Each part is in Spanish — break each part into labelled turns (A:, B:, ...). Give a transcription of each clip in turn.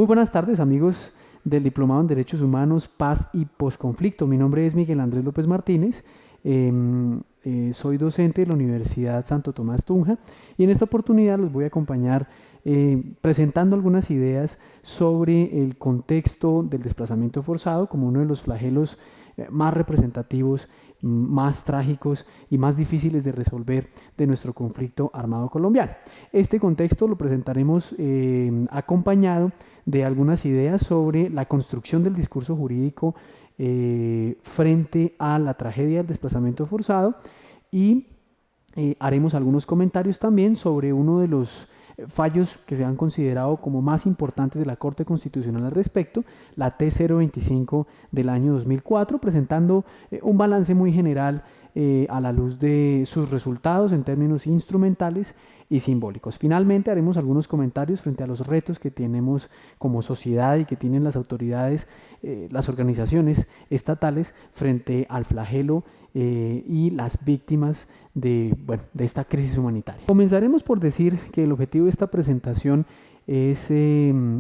A: Muy buenas tardes, amigos del Diplomado en Derechos Humanos, Paz y Posconflicto. Mi nombre es Miguel Andrés López Martínez. Soy docente de la Universidad Santo Tomás Tunja y en esta oportunidad los voy a acompañar presentando algunas ideas sobre el contexto del desplazamiento forzado como uno de los flagelos más representativos, más trágicos y más difíciles de resolver de nuestro conflicto armado colombiano. Este contexto lo presentaremos acompañado de algunas ideas sobre la construcción del discurso jurídico frente a la tragedia del desplazamiento forzado y haremos algunos comentarios también sobre uno de los fallos que se han considerado como más importantes de la Corte Constitucional al respecto, la T025 del año 2004, presentando un balance muy general a la luz de sus resultados en términos instrumentales y simbólicos. Finalmente haremos algunos comentarios frente a los retos que tenemos como sociedad y que tienen las autoridades, las organizaciones estatales frente al flagelo y las víctimas de esta crisis humanitaria. Comenzaremos por decir que el objetivo de esta presentación es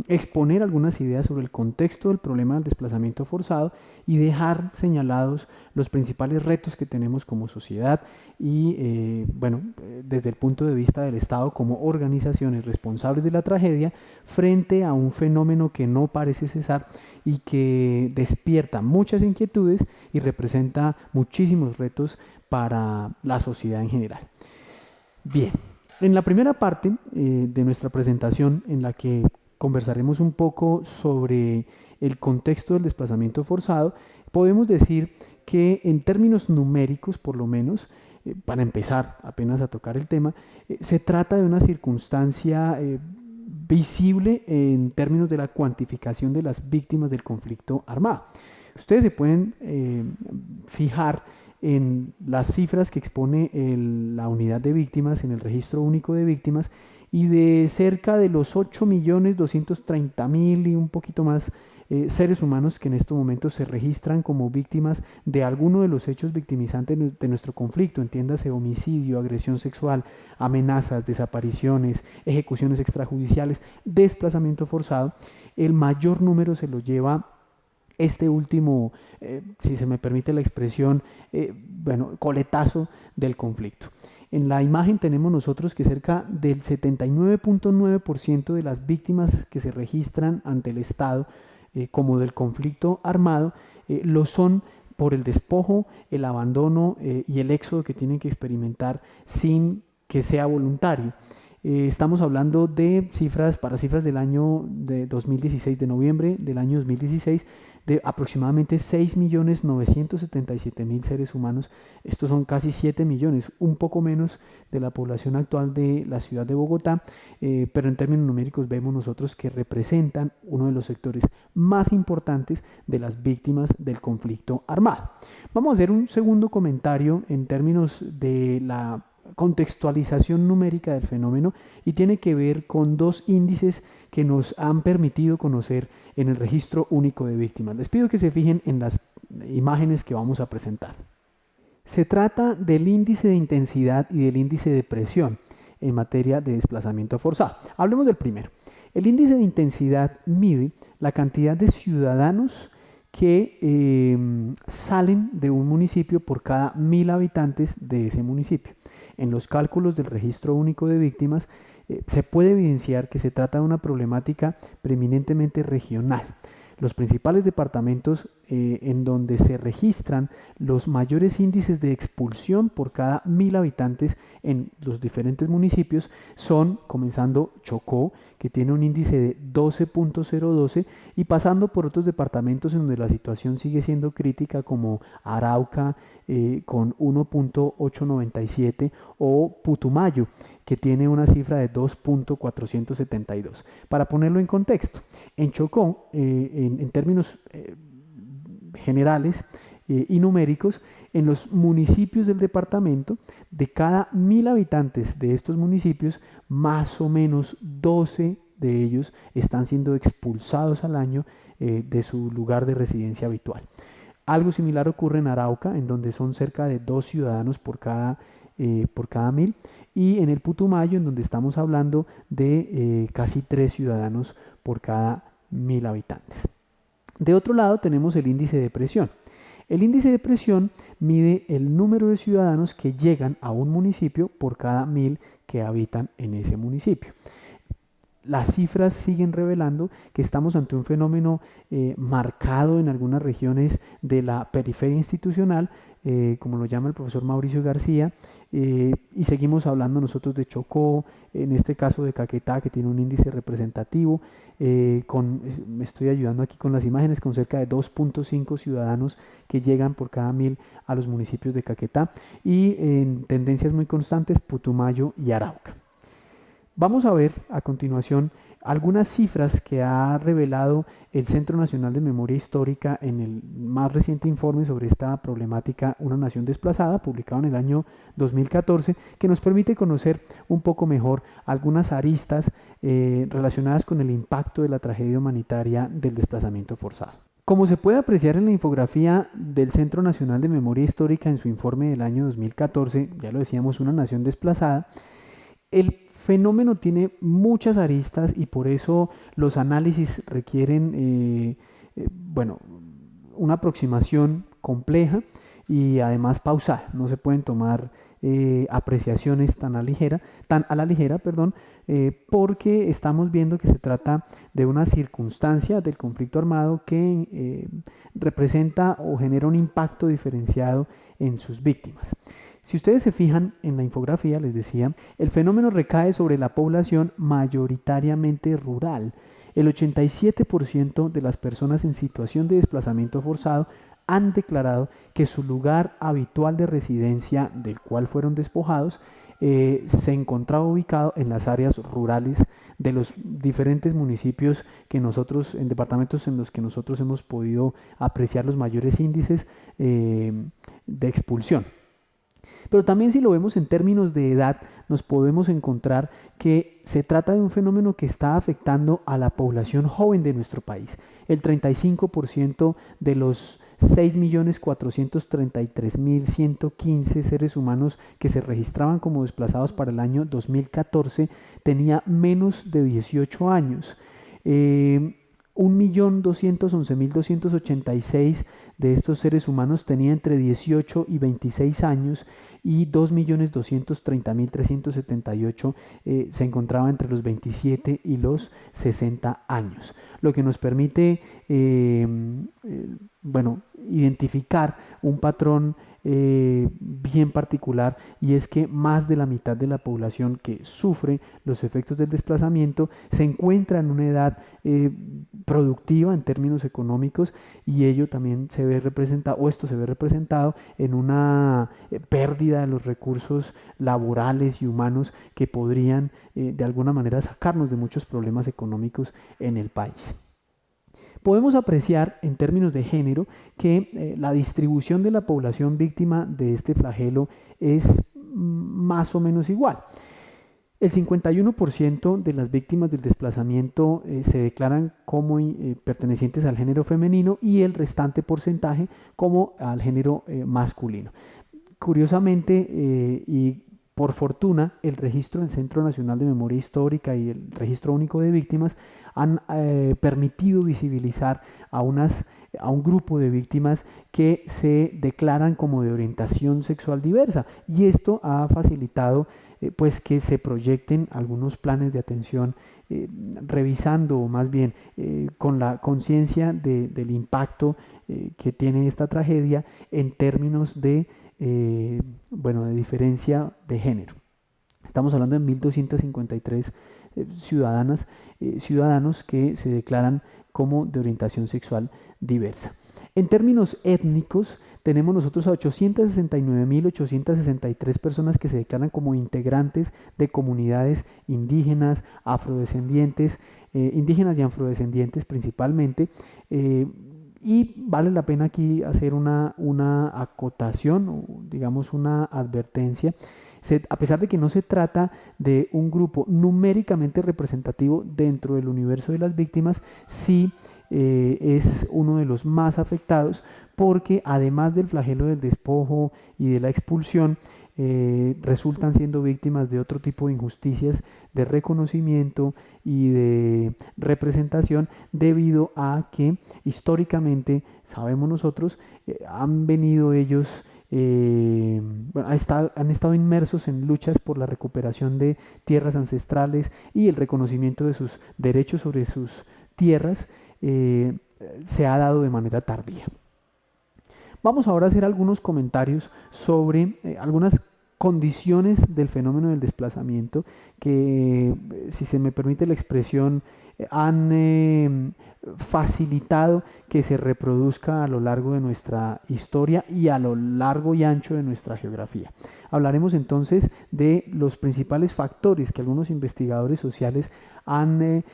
A: exponer algunas ideas sobre el contexto del problema del desplazamiento forzado y dejar señalados los principales retos que tenemos como sociedad y desde el punto de vista del Estado como organizaciones responsables de la tragedia frente a un fenómeno que no parece cesar y que despierta muchas inquietudes y representa muchísimos retos para la sociedad en general. Bien. En la primera parte de nuestra presentación, en la que conversaremos un poco sobre el contexto del desplazamiento forzado, podemos decir que en términos numéricos, por lo menos, para empezar apenas a tocar el tema, se trata de una circunstancia visible en términos de la cuantificación de las víctimas del conflicto armado. Ustedes se pueden fijar en las cifras que expone la unidad de víctimas en el registro único de víctimas y de cerca de los 8.230.000 y un poquito más seres humanos que en estos momentos se registran como víctimas de alguno de los hechos victimizantes de nuestro conflicto, entiéndase homicidio, agresión sexual, amenazas, desapariciones, ejecuciones extrajudiciales, desplazamiento forzado. El mayor número se lo lleva este último, si se me permite la expresión, coletazo del conflicto. En la imagen tenemos nosotros que cerca del 79.9% de las víctimas que se registran ante el Estado como del conflicto armado lo son por el despojo, el abandono y el éxodo que tienen que experimentar sin que sea voluntario. Estamos hablando de cifras del año de 2016, de noviembre del año 2016, de aproximadamente 6.977.000 seres humanos. Estos son casi 7 millones, un poco menos de la población actual de la ciudad de Bogotá, pero en términos numéricos vemos nosotros que representan uno de los sectores más importantes de las víctimas del conflicto armado. Vamos a hacer un segundo comentario en términos de la contextualización numérica del fenómeno y tiene que ver con dos índices que nos han permitido conocer en el registro único de víctimas. Les pido que se fijen en las imágenes que vamos a presentar. Se trata del índice de intensidad y del índice de presión en materia de desplazamiento forzado. Hablemos del primero. El índice de intensidad mide la cantidad de ciudadanos que salen de un municipio por cada 1.000 habitantes de ese municipio. En los cálculos del registro único de víctimas se puede evidenciar que se trata de una problemática preeminentemente regional. Los principales departamentos en donde se registran los mayores índices de expulsión por cada 1.000 habitantes en los diferentes municipios son, comenzando Chocó, que tiene un índice de 12.012, y pasando por otros departamentos en donde la situación sigue siendo crítica, como Arauca con 1.897 o Putumayo, que tiene una cifra de 2.472. Para ponerlo en contexto, en Chocó, en términos generales y numéricos, en los municipios del departamento, de cada 1.000 habitantes de estos municipios, más o menos 12 de ellos están siendo expulsados al año de su lugar de residencia habitual. Algo similar ocurre en Arauca, en donde son cerca de 2 ciudadanos por cada 1.000, y en el Putumayo, en donde estamos hablando de casi 3 ciudadanos por cada 1000 habitantes. De otro lado tenemos el índice de presión. El índice de presión mide el número de ciudadanos que llegan a un municipio por cada 1000 que habitan en ese municipio. Las cifras siguen revelando que estamos ante un fenómeno marcado en algunas regiones de la periferia institucional, como lo llama el profesor Mauricio García, y seguimos hablando nosotros de Chocó, en este caso de Caquetá, que tiene un índice representativo, me estoy ayudando aquí con las imágenes, con cerca de 2.5 ciudadanos que llegan por cada 1000 a los municipios de Caquetá, y en tendencias muy constantes, Putumayo y Arauca. Vamos a ver a continuación algunas cifras que ha revelado el Centro Nacional de Memoria Histórica en el más reciente informe sobre esta problemática, Una Nación Desplazada, publicado en el año 2014, que nos permite conocer un poco mejor algunas aristas relacionadas con el impacto de la tragedia humanitaria del desplazamiento forzado. Como se puede apreciar en la infografía del Centro Nacional de Memoria Histórica en su informe del año 2014, ya lo decíamos, Una Nación Desplazada, el fenómeno tiene muchas aristas y por eso los análisis requieren una aproximación compleja y además pausada. No se pueden tomar apreciaciones tan a la ligera, porque estamos viendo que se trata de una circunstancia del conflicto armado que representa o genera un impacto diferenciado en sus víctimas. Si ustedes se fijan en la infografía, les decía, el fenómeno recae sobre la población mayoritariamente rural. El 87% de las personas en situación de desplazamiento forzado han declarado que su lugar habitual de residencia, del cual fueron despojados, se encontraba ubicado en las áreas rurales de los diferentes municipios que nosotros, en departamentos en los que nosotros hemos podido apreciar los mayores índices de expulsión. Pero también, si lo vemos en términos de edad, nos podemos encontrar que se trata de un fenómeno que está afectando a la población joven de nuestro país. El 35% de los 6.433.115 seres humanos que se registraban como desplazados para el año 2014 tenía menos de 18 años. 1.211.286 de estos seres humanos tenía entre 18 y 26 años y 2.230.378 se encontraba entre los 27 y los 60 años, lo que nos permite identificar un patrón bien particular, y es que más de la mitad de la población que sufre los efectos del desplazamiento se encuentra en una edad productiva en términos económicos, y ello también se ve representado en una pérdida de los recursos laborales y humanos que podrían de alguna manera sacarnos de muchos problemas económicos en el país. Podemos apreciar en términos de género que la distribución de la población víctima de este flagelo es más o menos igual. El 51% de las víctimas del desplazamiento se declaran como pertenecientes al género femenino y el restante porcentaje como al género masculino. Curiosamente, y por fortuna, el registro del Centro Nacional de Memoria Histórica y el Registro Único de Víctimas han permitido visibilizar a un grupo de víctimas que se declaran como de orientación sexual diversa, y esto ha facilitado pues que se proyecten algunos planes de atención revisando, o más bien con la conciencia del impacto que tiene esta tragedia en términos de diferencia de género. Estamos hablando de 1.253 ciudadanos que se declaran como de orientación sexual diversa. En términos étnicos, tenemos nosotros a 869.863 personas que se declaran como integrantes de comunidades indígenas, indígenas y afrodescendientes principalmente, y vale la pena aquí hacer una acotación, o digamos una advertencia. A pesar de que no se trata de un grupo numéricamente representativo dentro del universo de las víctimas, sí es uno de los más afectados, porque además del flagelo del despojo y de la expulsión, resultan siendo víctimas de otro tipo de injusticias de reconocimiento y de representación, debido a que históricamente, sabemos nosotros, han venido ellos, bueno, han estado inmersos en luchas por la recuperación de tierras ancestrales y el reconocimiento de sus derechos sobre sus tierras, se ha dado de manera tardía. Vamos ahora a hacer algunos comentarios sobre algunas condiciones del fenómeno del desplazamiento que, si se me permite la expresión, han facilitado que se reproduzca a lo largo de nuestra historia y a lo largo y ancho de nuestra geografía. Hablaremos entonces de los principales factores que algunos investigadores sociales han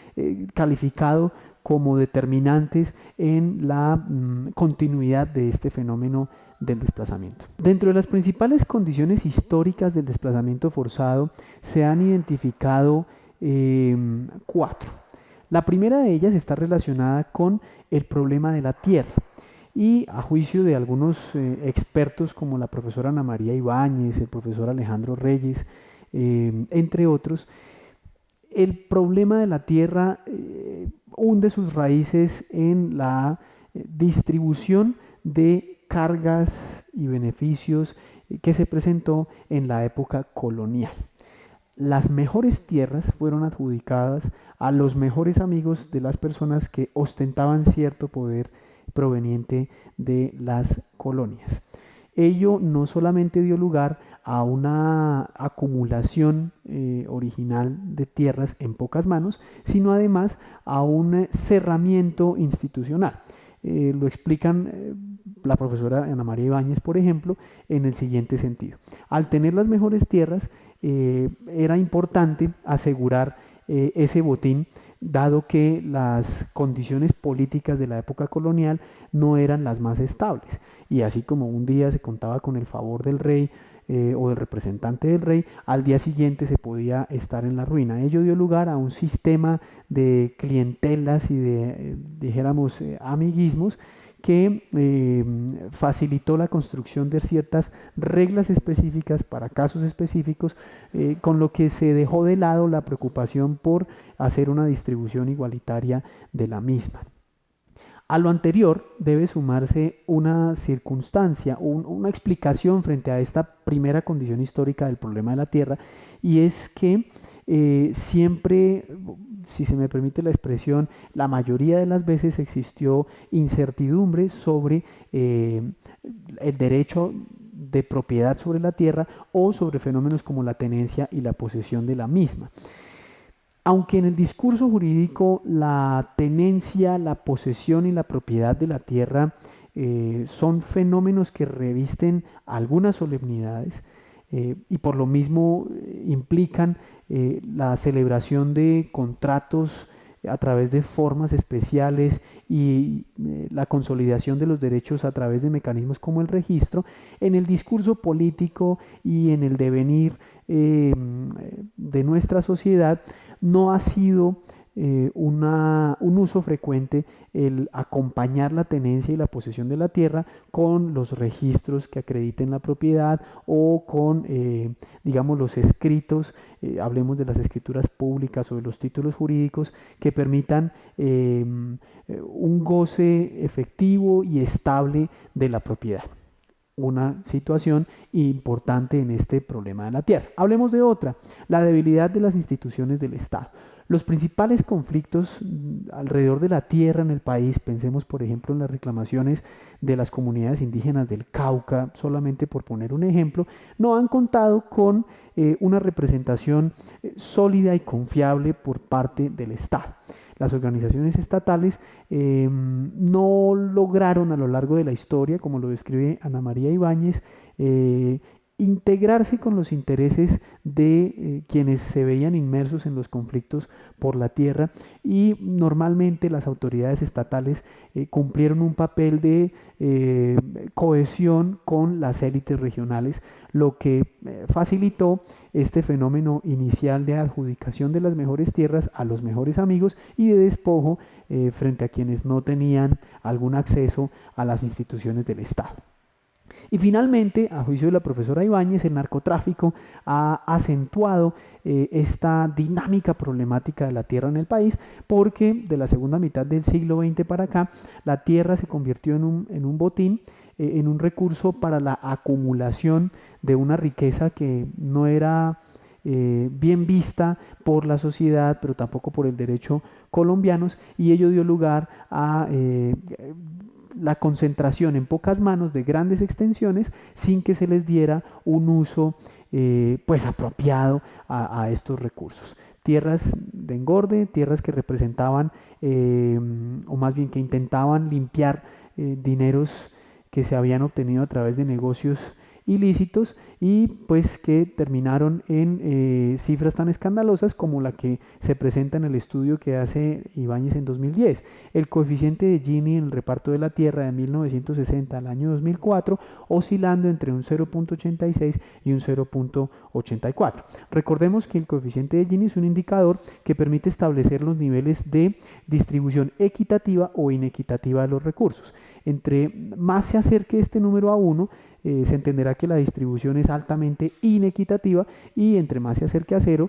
A: calificado como determinantes en la continuidad de este fenómeno del desplazamiento. Dentro de las principales condiciones históricas del desplazamiento forzado se han identificado 4. La primera de ellas está relacionada con el problema de la tierra, y a juicio de algunos expertos como la profesora Ana María Ibáñez, el profesor Alejandro Reyes, entre otros, el problema de la tierra hunde sus raíces en la distribución de cargas y beneficios que se presentó en la época colonial. Las mejores tierras fueron adjudicadas a los mejores amigos de las personas que ostentaban cierto poder proveniente de las colonias. Ello no solamente dio lugar a una acumulación original de tierras en pocas manos, sino además a un cerramiento institucional. Lo explican la profesora Ana María Ibáñez, por ejemplo, en el siguiente sentido. Al tener las mejores tierras, era importante asegurar ese botín, dado que las condiciones políticas de la época colonial no eran las más estables, y así como un día se contaba con el favor del rey o del representante del rey, al día siguiente se podía estar en la ruina. Ello dio lugar a un sistema de clientelas y de, dijéramos, amiguismos, que facilitó la construcción de ciertas reglas específicas para casos específicos, con lo que se dejó de lado la preocupación por hacer una distribución igualitaria de la misma. A lo anterior debe sumarse una circunstancia, una explicación frente a esta primera condición histórica del problema de la tierra, y es que siempre, si se me permite la expresión, la mayoría de las veces existió incertidumbre sobre el derecho de propiedad sobre la tierra o sobre fenómenos como la tenencia y la posesión de la misma. Aunque en el discurso jurídico la tenencia, la posesión y la propiedad de la tierra son fenómenos que revisten algunas solemnidades y por lo mismo implican la celebración de contratos a través de formas especiales y la consolidación de los derechos a través de mecanismos como el registro, en el discurso político y en el devenir de nuestra sociedad no ha sido un uso frecuente el acompañar la tenencia y la posesión de la tierra con los registros que acrediten la propiedad o con, digamos, los escritos, hablemos de las escrituras públicas o de los títulos jurídicos que permitan un goce efectivo y estable de la propiedad. Una situación importante en este problema de la tierra. Hablemos de otra, la debilidad de las instituciones del Estado. Los principales conflictos alrededor de la tierra en el país, pensemos por ejemplo en las reclamaciones de las comunidades indígenas del Cauca, solamente por poner un ejemplo, no han contado con una representación sólida y confiable por parte del Estado. Las organizaciones estatales no lograron a lo largo de la historia, como lo describe Ana María Ibáñez, integrarse con los intereses de quienes se veían inmersos en los conflictos por la tierra, y normalmente las autoridades estatales cumplieron un papel de cohesión con las élites regionales, lo que facilitó este fenómeno inicial de adjudicación de las mejores tierras a los mejores amigos y de despojo frente a quienes no tenían algún acceso a las instituciones del Estado. Y finalmente, a juicio de la profesora Ibáñez, el narcotráfico ha acentuado esta dinámica problemática de la tierra en el país, porque de la segunda mitad del siglo XX para acá, la tierra se convirtió en un botín, en un recurso para la acumulación de una riqueza que no era bien vista por la sociedad, pero tampoco por el derecho colombianos, y ello dio lugar a la concentración en pocas manos de grandes extensiones sin que se les diera un uso pues apropiado a estos recursos. Tierras de engorde, tierras que representaban o más bien que intentaban limpiar dineros que se habían obtenido a través de negocios ilícitos, y pues que terminaron en cifras tan escandalosas como la que se presenta en el estudio que hace Ibáñez en 2010. El coeficiente de Gini en el reparto de la tierra de 1960 al año 2004 oscilando entre un 0.86 y un 0.84. Recordemos que el coeficiente de Gini es un indicador que permite establecer los niveles de distribución equitativa o inequitativa de los recursos. Entre más se acerque este número a 1, se entenderá que la distribución es altamente inequitativa, y entre más se acerque a 0,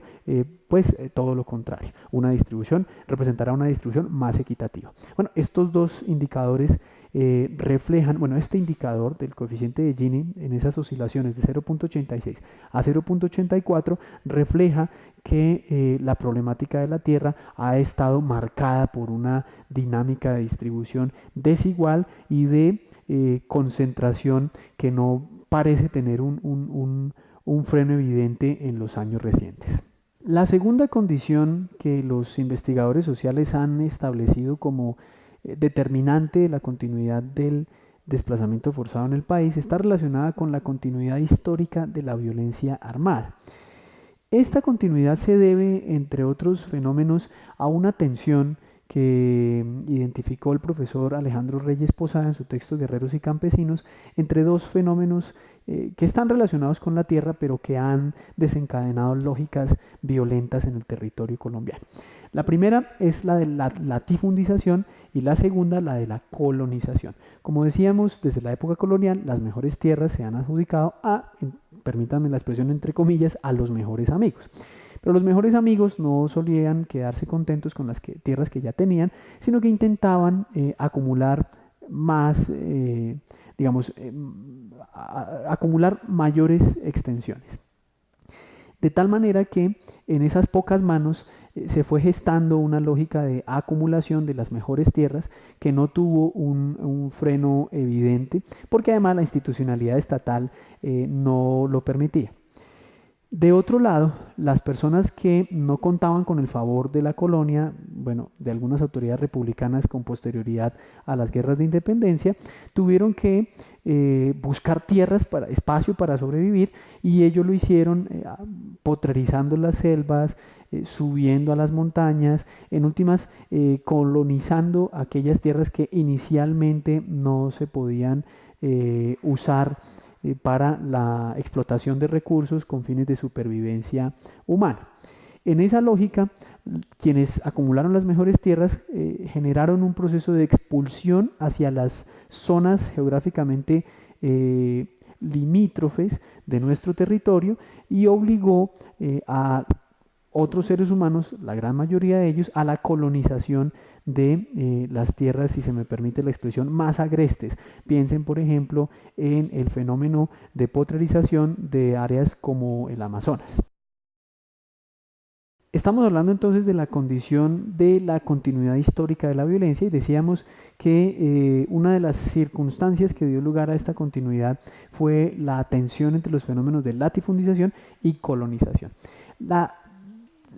A: todo lo contrario. Una distribución representará una distribución más equitativa. Bueno, estos dos indicadores reflejan, este indicador del coeficiente de Gini en esas oscilaciones de 0.86 a 0.84 refleja que la problemática de la tierra ha estado marcada por una dinámica de distribución desigual y de concentración que no parece tener un freno evidente en los años recientes. La segunda condición que los investigadores sociales han establecido como determinante de la continuidad del desplazamiento forzado en el país está relacionada con la continuidad histórica de la violencia armada. Esta continuidad se debe, entre otros fenómenos, a una tensión que identificó el profesor Alejandro Reyes Posada en su texto Guerreros y Campesinos, entre dos fenómenos que están relacionados con la tierra, pero que han desencadenado lógicas violentas en el territorio colombiano. La primera es la de la latifundización y la segunda la de la colonización. Como decíamos, desde la época colonial las mejores tierras se han adjudicado permítanme la expresión entre comillas, a los mejores amigos. Pero los mejores amigos no solían quedarse contentos con las tierras que ya tenían, sino que intentaban acumular más, acumular mayores extensiones. De tal manera que en esas pocas manos se fue gestando una lógica de acumulación de las mejores tierras que no tuvo un freno evidente, porque además la institucionalidad estatal no lo permitía. De otro lado, las personas que no contaban con el favor de la colonia, de algunas autoridades republicanas con posterioridad a las guerras de independencia, tuvieron que buscar tierras espacio para sobrevivir, y ellos lo hicieron potrerizando las selvas, subiendo a las montañas, en últimas colonizando aquellas tierras que inicialmente no se podían usar para la explotación de recursos con fines de supervivencia humana. En esa lógica, quienes acumularon las mejores tierras generaron un proceso de expulsión hacia las zonas geográficamente limítrofes de nuestro territorio, y obligó a otros seres humanos, la gran mayoría de ellos, a la colonización de las tierras, si se me permite la expresión, más agrestes. Piensen, por ejemplo, en el fenómeno de potrerización de áreas como el Amazonas. Estamos hablando entonces de la condición de la continuidad histórica de la violencia, y decíamos que una de las circunstancias que dio lugar a esta continuidad fue la tensión entre los fenómenos de latifundización y colonización. La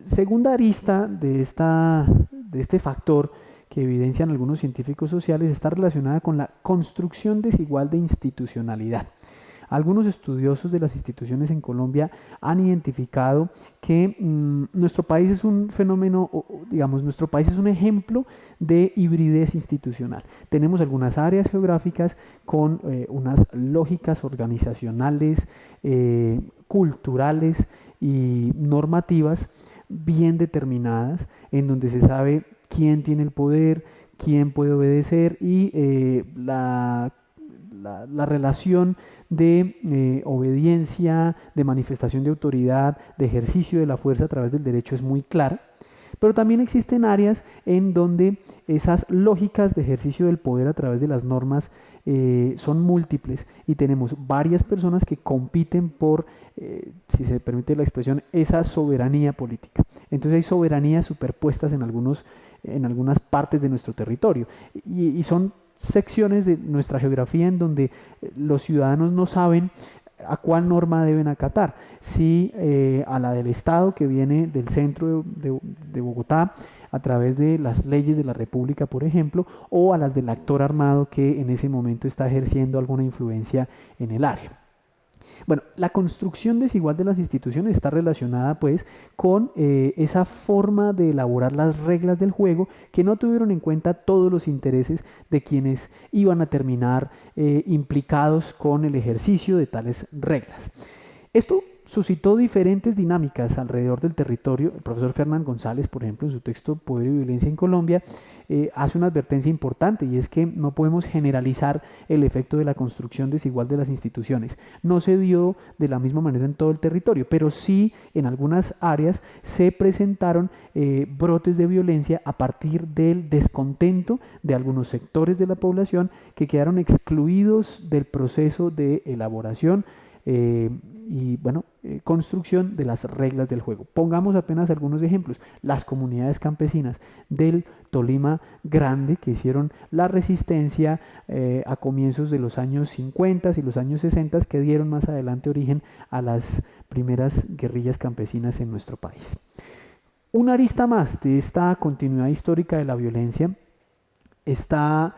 A: segunda arista de este factor que evidencian algunos científicos sociales está relacionada con la construcción desigual de institucionalidad. Algunos estudiosos de las instituciones en Colombia han identificado que nuestro país es un fenómeno, digamos, nuestro país es un ejemplo de hibridez institucional. Tenemos algunas áreas geográficas con unas lógicas organizacionales, culturales y normativas bien determinadas, en donde se sabe quién tiene el poder, quién puede obedecer y la relación de obediencia, de manifestación de autoridad, de ejercicio de la fuerza a través del derecho es muy clara. Pero también existen áreas en donde esas lógicas de ejercicio del poder a través de las normas son múltiples y tenemos varias personas que compiten por, si se permite la expresión, esa soberanía política. Entonces hay soberanías superpuestas en algunas partes de nuestro territorio y son secciones de nuestra geografía en donde los ciudadanos no saben a cuál norma deben acatar, si a la del Estado que viene del centro de Bogotá a través de las leyes de la República, por ejemplo, o a las del actor armado que en ese momento está ejerciendo alguna influencia en el área. Bueno, la construcción desigual de las instituciones está relacionada pues con esa forma de elaborar las reglas del juego que no tuvieron en cuenta todos los intereses de quienes iban a terminar implicados con el ejercicio de tales reglas. Esto suscitó diferentes dinámicas alrededor del territorio. El profesor Fernán González, por ejemplo, en su texto Poder y Violencia en Colombia, hace una advertencia importante y es que no podemos generalizar el efecto de la construcción desigual de las instituciones. No se dio de la misma manera en todo el territorio, pero sí en algunas áreas se presentaron brotes de violencia a partir del descontento de algunos sectores de la población que quedaron excluidos del proceso de elaboración y construcción de las reglas del juego. Pongamos apenas algunos ejemplos. Las comunidades campesinas del Tolima Grande que hicieron la resistencia a comienzos de los años 50 y los años 60 que dieron más adelante origen a las primeras guerrillas campesinas en nuestro país. Una arista más de esta continuidad histórica de la violencia está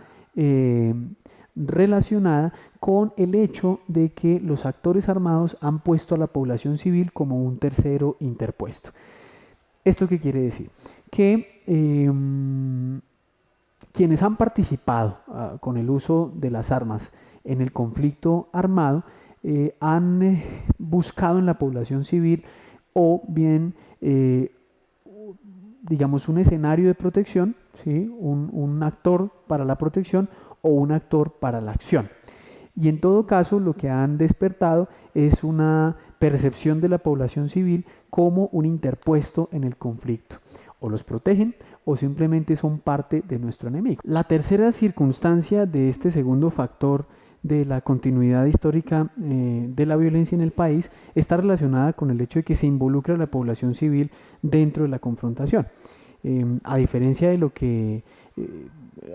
A: relacionada con el hecho de que los actores armados han puesto a la población civil como un tercero interpuesto. ¿Esto qué quiere decir? Que quienes han participado con el uso de las armas en el conflicto armado han buscado en la población civil o bien digamos un escenario de protección, ¿sí? un actor para la protección o un actor para la acción. Y en todo caso lo que han despertado es una percepción de la población civil como un interpuesto en el conflicto. O los protegen o simplemente son parte de nuestro enemigo. La tercera circunstancia de este segundo factor de la continuidad histórica de la violencia en el país está relacionada con el hecho de que se involucra a la población civil dentro de la confrontación. A diferencia de lo que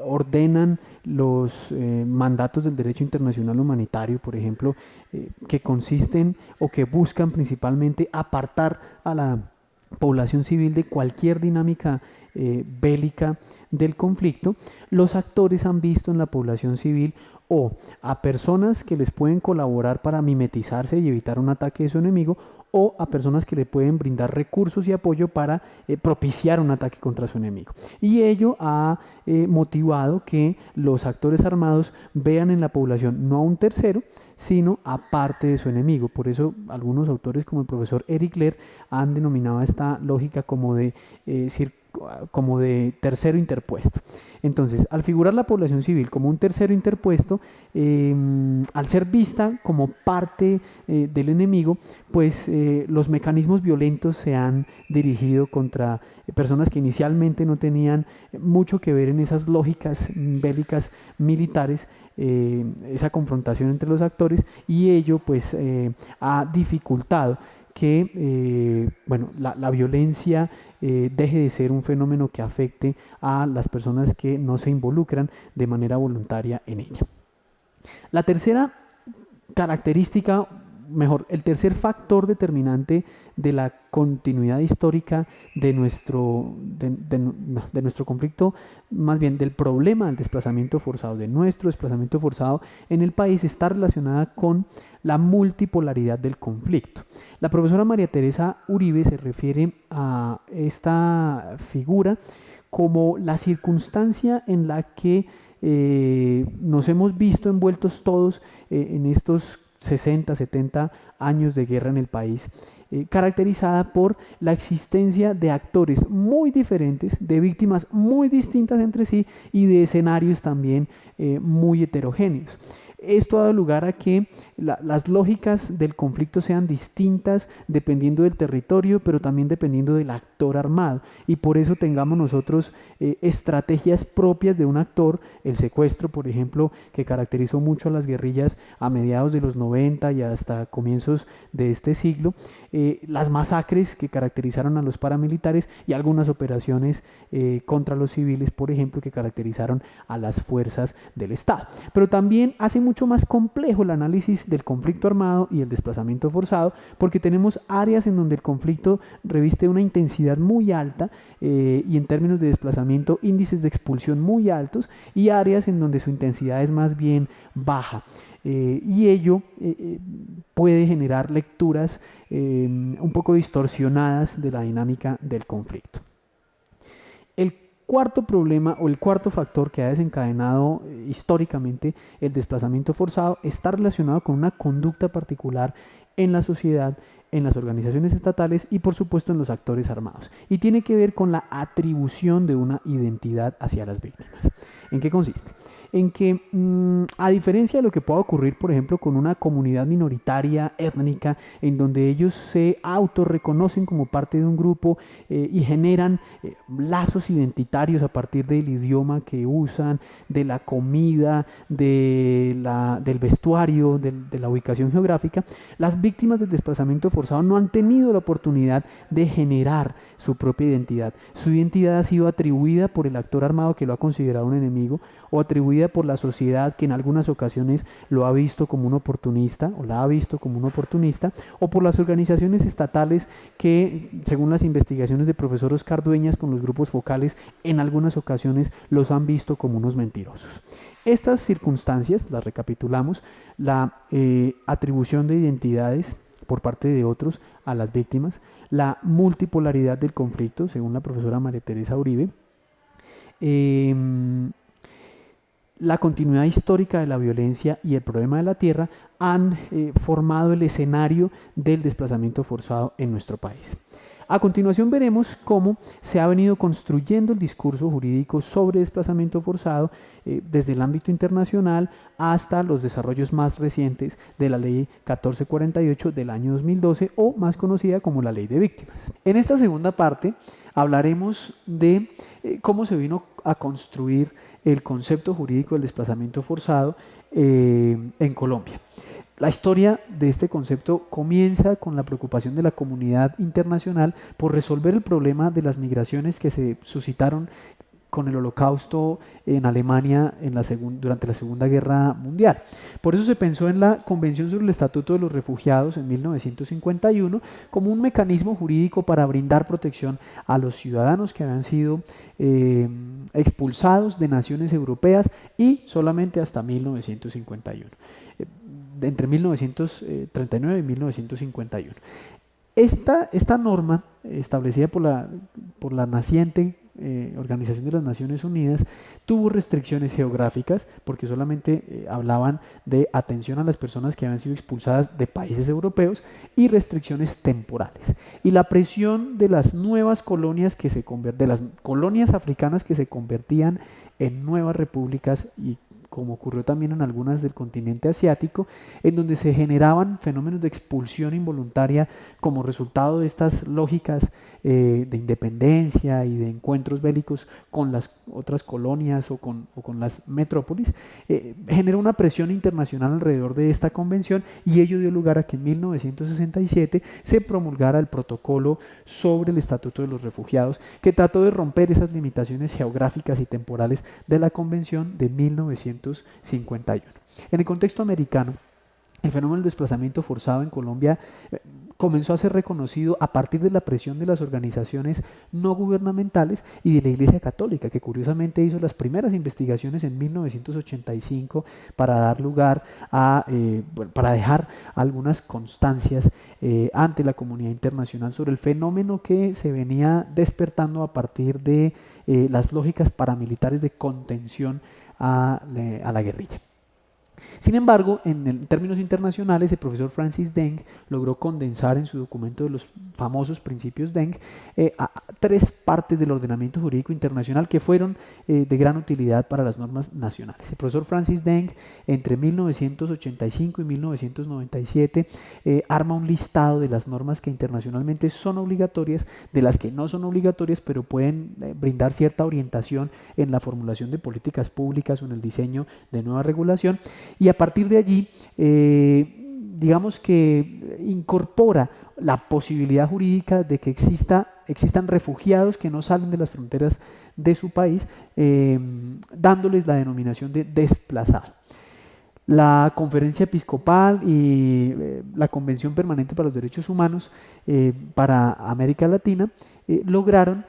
A: ordenan los mandatos del derecho internacional humanitario, por ejemplo, que consisten o que buscan principalmente apartar a la población civil de cualquier dinámica bélica del conflicto, los actores han visto en la población civil o a personas que les pueden colaborar para mimetizarse y evitar un ataque de su enemigo, o a personas que le pueden brindar recursos y apoyo para propiciar un ataque contra su enemigo. Y ello ha motivado que los actores armados vean en la población no a un tercero, sino a parte de su enemigo. Por eso algunos autores como el profesor Eric Ler han denominado esta lógica como de tercero interpuesto. Entonces, al figurar la población civil como un tercero interpuesto, al ser vista como parte del enemigo, pues los mecanismos violentos se han dirigido contra personas que inicialmente no tenían mucho que ver en esas lógicas bélicas militares, esa confrontación entre los actores, y ello pues ha dificultado que la violencia deje de ser un fenómeno que afecte a las personas que no se involucran de manera voluntaria en ella. La tercera característica el tercer factor determinante de la continuidad histórica de nuestro conflicto, más bien del problema del desplazamiento forzado, de nuestro desplazamiento forzado en el país, está relacionada con la multipolaridad del conflicto. La profesora María Teresa Uribe se refiere a esta figura como la circunstancia en la que nos hemos visto envueltos todos en estos 60, 70 años de guerra en el país, caracterizada por la existencia de actores muy diferentes, de víctimas muy distintas entre sí y de escenarios también muy heterogéneos. Esto ha dado lugar a que las lógicas del conflicto sean distintas dependiendo del territorio, pero también dependiendo del actor armado. Y por eso tengamos nosotros estrategias propias de un actor, el secuestro, por ejemplo, que caracterizó mucho a las guerrillas a mediados de los 90 y hasta comienzos de este siglo, las masacres que caracterizaron a los paramilitares y algunas operaciones contra los civiles, por ejemplo, que caracterizaron a las fuerzas del Estado. Pero también hace mucho más complejo el análisis del conflicto armado y el desplazamiento forzado, porque tenemos áreas en donde el conflicto reviste una intensidad muy alta y en términos de desplazamiento índices de expulsión muy altos, y áreas en donde su intensidad es más bien baja. Y ello puede generar lecturas un poco distorsionadas de la dinámica del conflicto. El cuarto problema o el cuarto factor que ha desencadenado históricamente el desplazamiento forzado está relacionado con una conducta particular en la sociedad, en las organizaciones estatales y por supuesto en los actores armados, y tiene que ver con la atribución de una identidad hacia las víctimas. ¿En qué consiste? En que a diferencia de lo que pueda ocurrir, por ejemplo, con una comunidad minoritaria étnica, en donde ellos se autorreconocen como parte de un grupo y generan lazos identitarios a partir del idioma que usan, de la comida, del vestuario, de la ubicación geográfica, las víctimas del desplazamiento forzado no han tenido la oportunidad de generar su propia identidad. Su identidad ha sido atribuida por el actor armado que lo ha considerado un enemigo, o atribuida por la sociedad que en algunas ocasiones lo ha visto como un oportunista o la ha visto como un oportunista, o por las organizaciones estatales que, según las investigaciones del profesor Oscar Dueñas con los grupos focales, en algunas ocasiones los han visto como unos mentirosos. Estas circunstancias, las recapitulamos: la atribución de identidades por parte de otros a las víctimas, la multipolaridad del conflicto, según la profesora María Teresa Uribe, la continuidad histórica de la violencia y el problema de la tierra han formado el escenario del desplazamiento forzado en nuestro país. A continuación veremos cómo se ha venido construyendo el discurso jurídico sobre desplazamiento forzado desde el ámbito internacional hasta los desarrollos más recientes de la Ley 1448 del año 2012, o más conocida como la Ley de Víctimas. En esta segunda parte hablaremos de cómo se vino a construir el concepto jurídico del desplazamiento forzado en Colombia. La historia de este concepto comienza con la preocupación de la comunidad internacional por resolver el problema de las migraciones que se suscitaron con el Holocausto en Alemania durante la Segunda Guerra Mundial. Por eso se pensó en la Convención sobre el Estatuto de los Refugiados en 1951 como un mecanismo jurídico para brindar protección a los ciudadanos que habían sido expulsados de naciones europeas, y solamente hasta 1951. Entre 1939 y 1951. Esta norma, establecida por la naciente Organización de las Naciones Unidas, tuvo restricciones geográficas porque solamente hablaban de atención a las personas que habían sido expulsadas de países europeos, y restricciones temporales. Y la presión de las nuevas colonias de las colonias africanas que se convertían en nuevas repúblicas, y como ocurrió también en algunas del continente asiático, en donde se generaban fenómenos de expulsión involuntaria como resultado de estas lógicas de independencia y de encuentros bélicos con las otras colonias o con las metrópolis, generó una presión internacional alrededor de esta convención, y ello dio lugar a que en 1967 se promulgara el protocolo sobre el Estatuto de los Refugiados, que trató de romper esas limitaciones geográficas y temporales de la convención de 1951. En el contexto americano, El fenómeno del desplazamiento forzado en Colombia comenzó a ser reconocido a partir de la presión de las organizaciones no gubernamentales y de la Iglesia Católica, que curiosamente hizo las primeras investigaciones en 1985 para dar lugar a, para dejar algunas constancias ante la comunidad internacional sobre el fenómeno que se venía despertando a partir de las lógicas paramilitares de contención a la guerrilla. Sin embargo, en términos internacionales, el profesor Francis Deng logró condensar en su documento de los famosos principios Deng a 3 partes del ordenamiento jurídico internacional que fueron de gran utilidad para las normas nacionales. El profesor Francis Deng, entre 1985 y 1997, arma un listado de las normas que internacionalmente son obligatorias, de las que no son obligatorias, pero pueden brindar cierta orientación en la formulación de políticas públicas o en el diseño de nueva regulación. Y a partir de allí, digamos que incorpora la posibilidad jurídica de que existan refugiados que no salen de las fronteras de su país, dándoles la denominación de desplazado. La Conferencia Episcopal y la Convención Permanente para los Derechos Humanos para América Latina lograron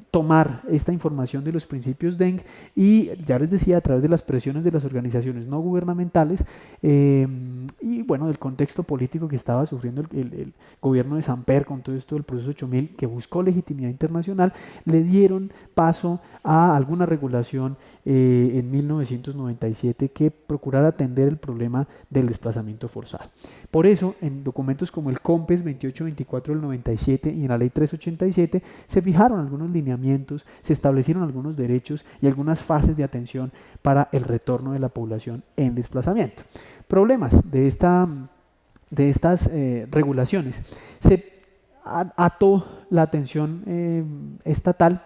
A: tomar esta información de los principios Deng y, ya les decía, a través de las presiones de las organizaciones no gubernamentales y bueno, del contexto político que estaba sufriendo el gobierno de Samper con todo esto del proceso 8000 que buscó legitimidad internacional, le dieron paso a alguna regulación en 1997 que procurara atender el problema del desplazamiento forzado. Por eso, en documentos como el COMPES 2824 del 97 y en la Ley 387 se fijaron algunos lineamientos, se establecieron algunos derechos y algunas fases de atención para el retorno de la población en desplazamiento. Problemas de estas regulaciones. Se ató la atención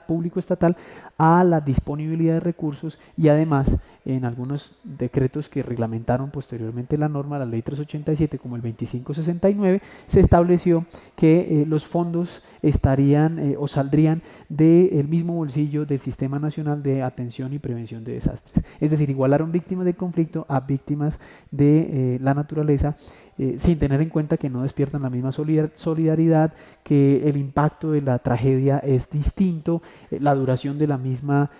A: público-estatal a la disponibilidad de recursos y además en algunos decretos que reglamentaron posteriormente la norma, la Ley 387 como el 2569, se estableció que los fondos estarían o saldrían del mismo bolsillo del Sistema Nacional de Atención y Prevención de Desastres. Es decir, igualaron víctimas del conflicto a víctimas de la naturaleza, sin tener en cuenta que no despiertan la misma solidaridad, que el impacto de la tragedia es distinto, la duración de la misma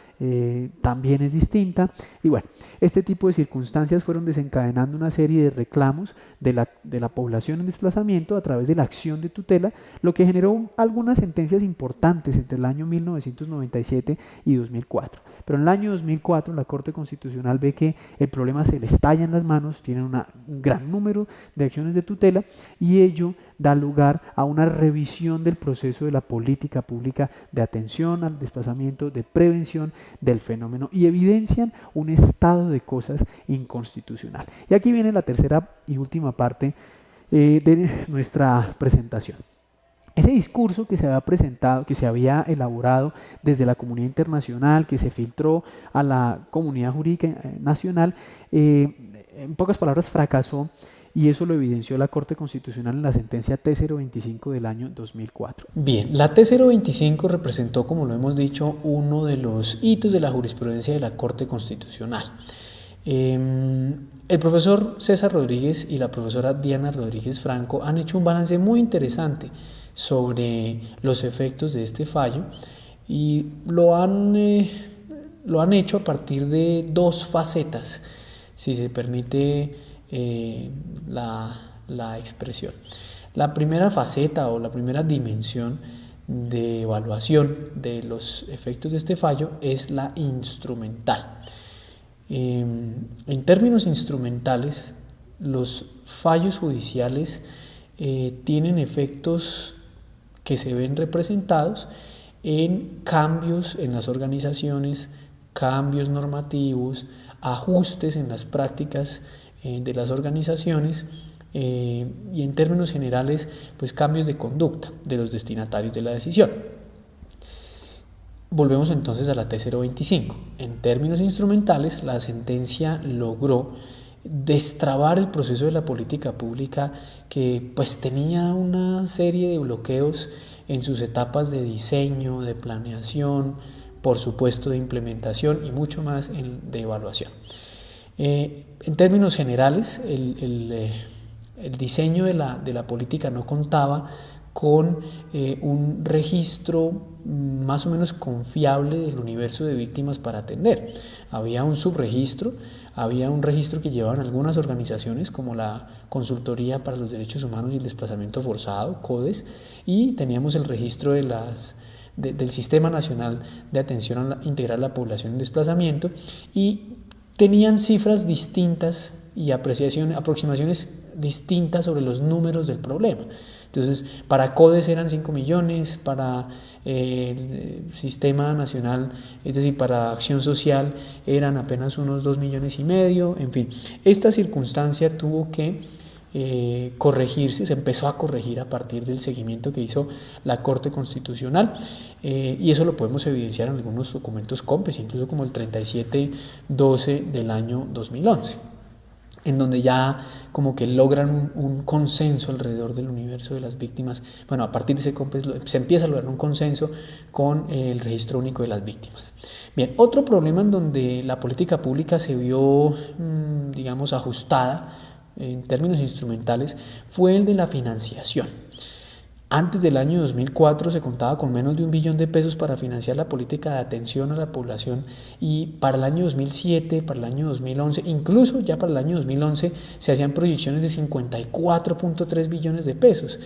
A: también es distinta. Y bueno, este tipo de circunstancias fueron desencadenando una serie de reclamos de la población en desplazamiento a través de la acción de tutela, lo que generó algunas sentencias importantes entre el año 1997 y 2004. Pero en el año 2004 la Corte Constitucional ve que el problema se le estalla en las manos, tienen un gran número de acciones de tutela y ello da lugar a una revisión del proceso de la política pública de atención al desplazamiento, de prevención del fenómeno y evidencian un estado de cosas inconstitucional. Y aquí viene la tercera y última parte de nuestra presentación. Ese discurso que se había presentado, que se había elaborado desde la comunidad internacional, que se filtró a la comunidad jurídica nacional, en pocas palabras fracasó, y eso lo evidenció la Corte Constitucional en la sentencia T025 del año 2004.
B: Bien, la T025 representó, como lo hemos dicho, uno de los hitos de la jurisprudencia de la Corte Constitucional. El profesor César Rodríguez y la profesora Diana Rodríguez Franco han hecho un balance muy interesante sobre los efectos de este fallo y lo han hecho a partir de 2 facetas, si se permite la expresión. La primera faceta o la primera dimensión de evaluación de los efectos de este fallo es la instrumental. En términos instrumentales, los fallos judiciales tienen efectos que se ven representados en cambios en las organizaciones, cambios normativos, ajustes en las prácticas de las organizaciones y en términos generales, pues cambios de conducta de los destinatarios de la decisión. Volvemos entonces a la T025. En términos instrumentales, la sentencia logró destrabar el proceso de la política pública que pues tenía una serie de bloqueos en sus etapas de diseño, de planeación, por supuesto de implementación y mucho más de evaluación. En términos generales, el diseño de la política no contaba con un registro más o menos confiable del universo de víctimas para atender. Había un subregistro, había un registro que llevaban algunas organizaciones como la Consultoría para los Derechos Humanos y el Desplazamiento Forzado, CODES, y teníamos el registro del Sistema Nacional de Atención Integral a la Población en Desplazamiento, y tenían cifras distintas y aproximaciones distintas sobre los números del problema. Entonces, para CODES eran 5 millones, para el Sistema Nacional, es decir, para Acción Social, eran apenas unos 2,5 millones. En fin, esta circunstancia tuvo que corregirse, se empezó a corregir a partir del seguimiento que hizo la Corte Constitucional, y eso lo podemos evidenciar en algunos documentos COMPES, incluso como el 3712 del año 2011. En donde ya como que logran un consenso alrededor del universo de las víctimas. Bueno, a partir de ese COMPES se empieza a lograr un consenso con el registro único de las víctimas. Bien, otro problema en donde la política pública se vio, digamos, ajustada en términos instrumentales fue el de la financiación. Antes del año 2004 se contaba con menos de 1 billón de pesos para financiar la política de atención a la población, y para el año 2007, para el año 2011, incluso ya para el año 2011 se hacían proyecciones de 54.3 billones de pesos.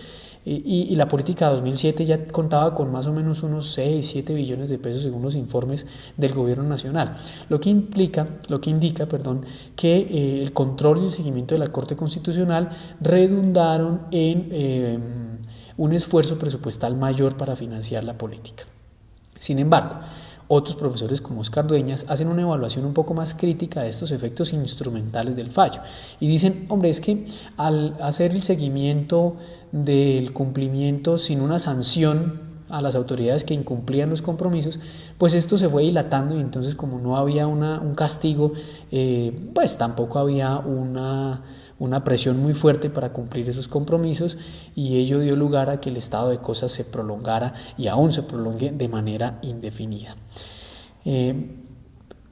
B: Y la política 2007 ya contaba con más o menos unos 6-7 billones de pesos según los informes del gobierno nacional, lo que indica que el control y el seguimiento de la Corte Constitucional redundaron en un esfuerzo presupuestal mayor para financiar la política. Sin embargo, otros profesores como Oscar Dueñas hacen una evaluación un poco más crítica de estos efectos instrumentales del fallo y dicen, hombre, es que al hacer el seguimiento del cumplimiento sin una sanción a las autoridades que incumplían los compromisos, pues esto se fue dilatando, y entonces como no había un castigo, pues tampoco había una presión muy fuerte para cumplir esos compromisos, y ello dio lugar a que el estado de cosas se prolongara y aún se prolongue de manera indefinida.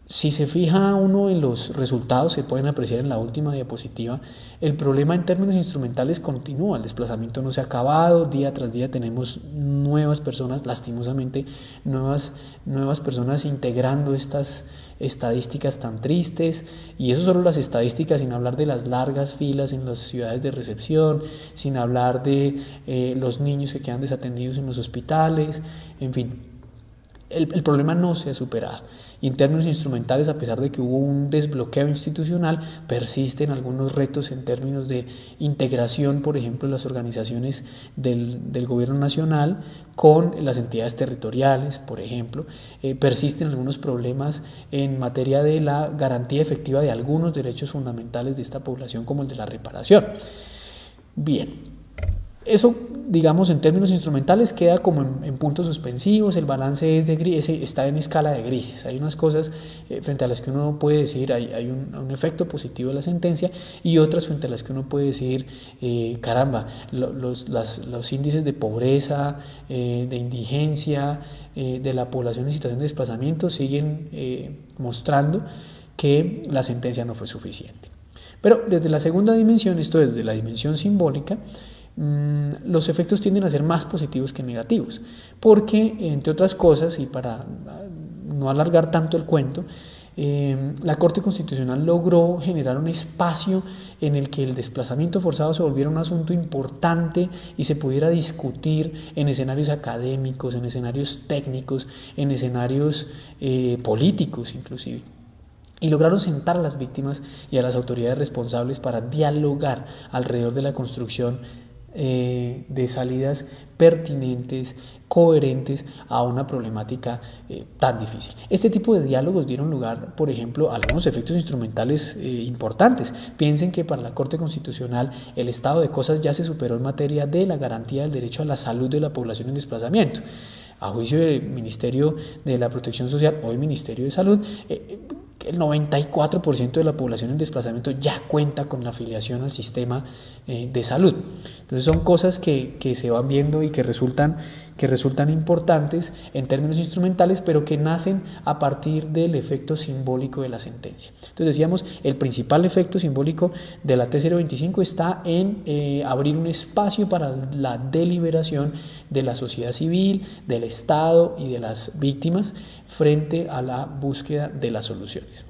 B: Si se fija uno en los resultados, se pueden apreciar en la última diapositiva, el problema en términos instrumentales continúa, el desplazamiento no se ha acabado, día tras día tenemos nuevas personas, lastimosamente, nuevas personas integrando estas estadísticas tan tristes, y eso solo las estadísticas, sin hablar de las largas filas en las ciudades de recepción, sin hablar de los niños que quedan desatendidos en los hospitales, en fin. El problema no se ha superado, y en términos instrumentales, a pesar de que hubo un desbloqueo institucional, persisten algunos retos en términos de integración, por ejemplo, de las organizaciones del gobierno nacional con las entidades territoriales, por ejemplo. Persisten algunos problemas en materia de la garantía efectiva de algunos derechos fundamentales de esta población, como el de la reparación. Bien. Eso, digamos, en términos instrumentales queda como en puntos suspensivos, el balance está en escala de grises. Hay unas cosas frente a las que uno puede decir hay un efecto positivo de la sentencia, y otras frente a las que uno puede decir, caramba, los índices de pobreza, de indigencia, de la población en situación de desplazamiento siguen mostrando que la sentencia no fue suficiente. Pero desde la segunda dimensión, esto es, desde la dimensión simbólica, los efectos tienden a ser más positivos que negativos, porque, entre otras cosas, y para no alargar tanto el cuento, la Corte Constitucional logró generar un espacio en el que el desplazamiento forzado se volviera un asunto importante y se pudiera discutir en escenarios académicos, en escenarios técnicos, en escenarios políticos inclusive. Y lograron sentar a las víctimas y a las autoridades responsables para dialogar alrededor de la construcción de salidas pertinentes, coherentes a una problemática tan difícil. Este tipo de diálogos dieron lugar, por ejemplo, a algunos efectos instrumentales importantes. Piensen que para la Corte Constitucional el estado de cosas ya se superó en materia de la garantía del derecho a la salud de la población en desplazamiento. A juicio del Ministerio de la Protección Social, hoy Ministerio de Salud, el 94% de la población en desplazamiento ya cuenta con la afiliación al sistema de salud. Entonces son cosas que se van viendo y que resultan importantes en términos instrumentales, pero que nacen a partir del efecto simbólico de la sentencia. Entonces decíamos, el principal efecto simbólico de la T025 está en abrir un espacio para la deliberación de la sociedad civil, del Estado y de las víctimas frente a la búsqueda de las soluciones.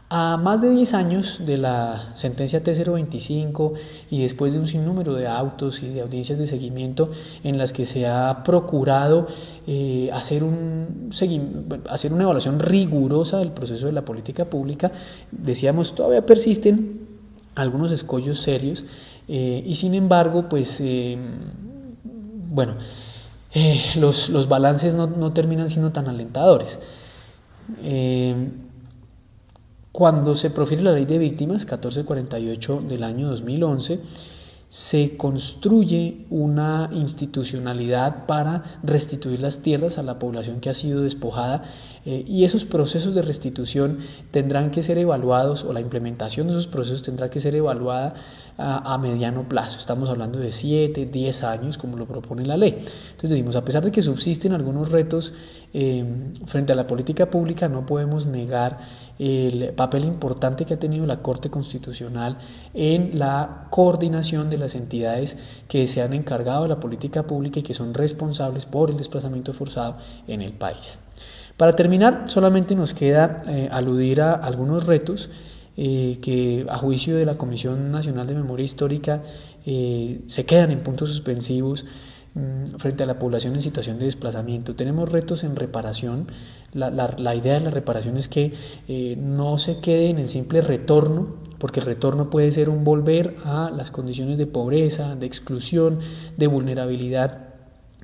B: A más de 10 años de la sentencia T025 y después de un sinnúmero de autos y de audiencias de seguimiento en las que se ha procurado hacer una evaluación rigurosa del proceso de la política pública, decíamos, todavía persisten algunos escollos serios y sin embargo, pues, los balances no terminan siendo tan alentadores. Cuando se profiere la Ley de Víctimas 1448 del año 2011, se construye una institucionalidad para restituir las tierras a la población que ha sido despojada y esos procesos de restitución tendrán que ser evaluados, o la implementación de esos procesos tendrá que ser evaluada a mediano plazo. Estamos hablando de 7, 10 años, como lo propone la ley. Entonces decimos, a pesar de que subsisten algunos retos frente a la política pública, no podemos negar el papel importante que ha tenido la Corte Constitucional en la coordinación de las entidades que se han encargado de la política pública y que son responsables por el desplazamiento forzado en el país. Para terminar, solamente nos queda aludir a algunos retos que a juicio de la Comisión Nacional de Memoria Histórica se quedan en puntos suspensivos frente a la población en situación de desplazamiento. Tenemos retos en reparación. La idea de la reparación es que no se quede en el simple retorno, porque el retorno puede ser un volver a las condiciones de pobreza, de exclusión, de vulnerabilidad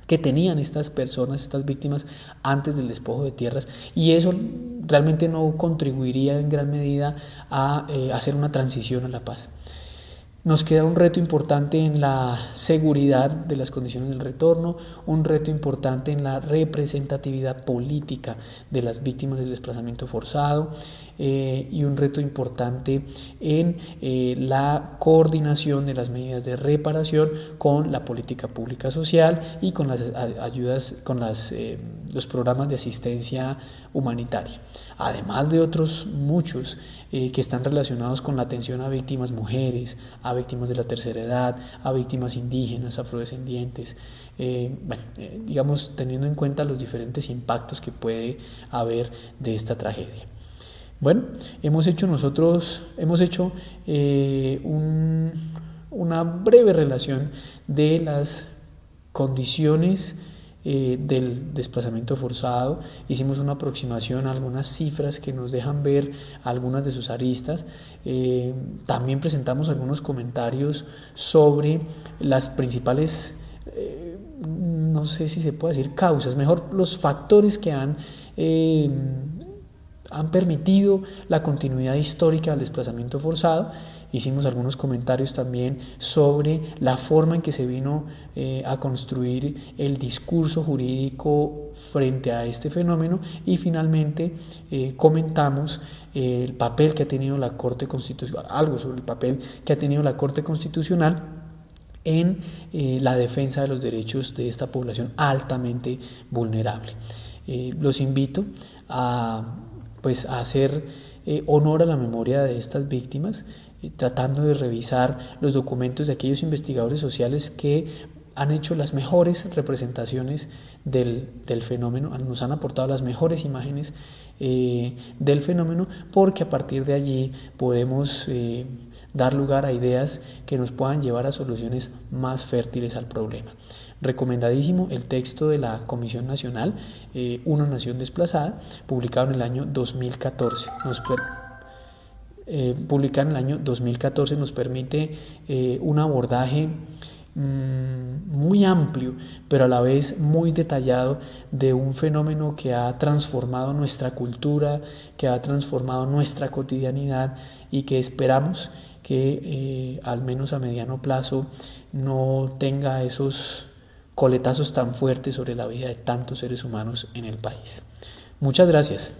B: que tenían estas personas, estas víctimas, antes del despojo de tierras, y eso realmente no contribuiría en gran medida a hacer una transición a la paz. Nos queda un reto importante en la seguridad de las condiciones del retorno, un reto importante en la representatividad política de las víctimas del desplazamiento forzado y un reto importante en la coordinación de las medidas de reparación con la política pública social y con las ayudas, con los programas de asistencia humanitaria, además de otros muchos que están relacionados con la atención a víctimas mujeres, a víctimas de la tercera edad, a víctimas indígenas, afrodescendientes, digamos, teniendo en cuenta los diferentes impactos que puede haber de esta tragedia. Bueno, hemos hecho una breve relación de las condiciones del desplazamiento forzado. Hicimos una aproximación a algunas cifras que nos dejan ver algunas de sus aristas. También presentamos algunos comentarios sobre las principales, no sé si se puede decir causas, mejor los factores que han permitido la continuidad histórica del desplazamiento forzado. Hicimos algunos comentarios también sobre la forma en que se vino a construir el discurso jurídico frente a este fenómeno y finalmente comentamos el papel que ha tenido la Corte Constitucional, algo sobre el papel que ha tenido la Corte Constitucional en la defensa de los derechos de esta población altamente vulnerable. Los invito a hacer honor a la memoria de estas víctimas, tratando de revisar los documentos de aquellos investigadores sociales que han hecho las mejores representaciones del fenómeno, nos han aportado las mejores imágenes del fenómeno, porque a partir de allí podemos dar lugar a ideas que nos puedan llevar a soluciones más fértiles al problema. Recomendadísimo el texto de la Comisión Nacional, Una Nación Desplazada, publicado en el año 2014. Publicado en el año 2014 nos permite un abordaje muy amplio, pero a la vez muy detallado, de un fenómeno que ha transformado nuestra cultura, que ha transformado nuestra cotidianidad y que esperamos que al menos a mediano plazo no tenga esos coletazos tan fuertes sobre la vida de tantos seres humanos en el país. Muchas gracias.